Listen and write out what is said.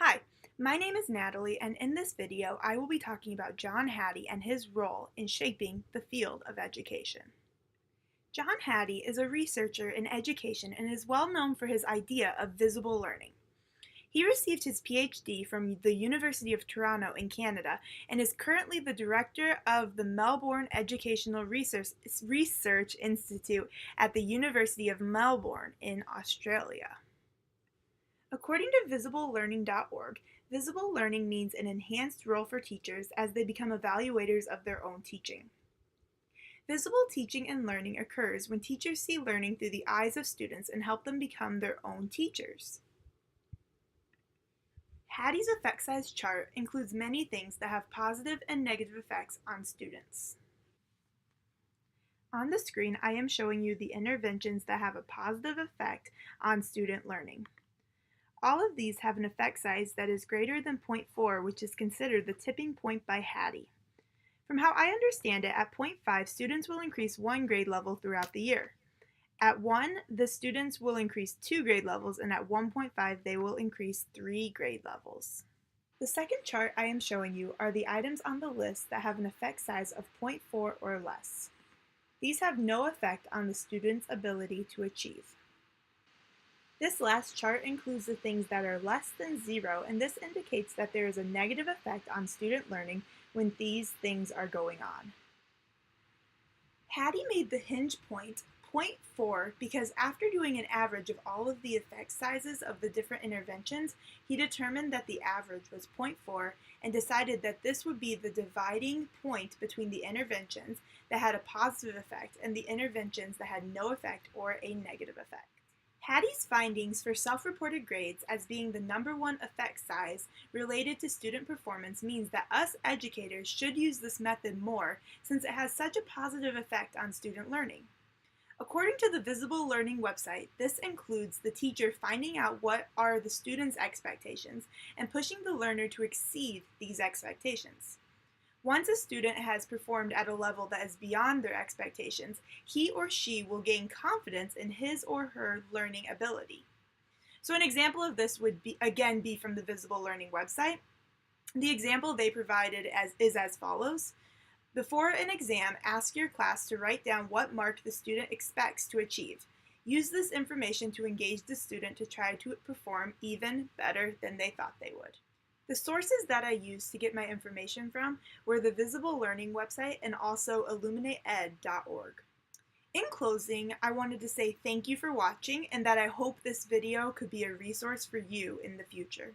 Hi, my name is Natalie, and in this video I will be talking about John Hattie and his role in shaping the field of education. John Hattie is a researcher in education and is well known for his idea of visible learning. He received his PhD from the University of Toronto in Canada and is currently the director of the Melbourne Educational Research Institute at the University of Melbourne in Australia. According to visiblelearning.org, visible learning means an enhanced role for teachers as they become evaluators of their own teaching. Visible teaching and learning occurs when teachers see learning through the eyes of students and help them become their own teachers. Hattie's effect size chart includes many things that have positive and negative effects on students. On the screen, I am showing you the interventions that have a positive effect on student learning. All of these have an effect size that is greater than 0.4, which is considered the tipping point by Hattie. From how I understand it, at 0.5, students will increase one grade level throughout the year. At 1, the students will increase 2 grade levels, and at 1.5, they will increase 3 grade levels. The second chart I am showing you are the items on the list that have an effect size of 0.4 or less. These have no effect on the student's ability to achieve. This last chart includes the things that are less than 0, and this indicates that there is a negative effect on student learning when these things are going on. Hattie made the hinge point 0.4 because after doing an average of all of the effect sizes of the different interventions, he determined that the average was 0.4 and decided that this would be the dividing point between the interventions that had a positive effect and the interventions that had no effect or a negative effect. Hattie's findings for self-reported grades as being the #1 effect size related to student performance means that us educators should use this method more since it has such a positive effect on student learning. According to the Visible Learning website, this includes the teacher finding out what are the student's expectations and pushing the learner to exceed these expectations. Once a student has performed at a level that is beyond their expectations, he or she will gain confidence in his or her learning ability. So an example of this would be from the Visible Learning website. The example they provided is as follows. Before an exam, ask your class to write down what mark the student expects to achieve. Use this information to engage the student to try to perform even better than they thought they would. The sources that I used to get my information from were the Visible Learning website and also illuminateed.org. In closing, I wanted to say thank you for watching and that I hope this video could be a resource for you in the future.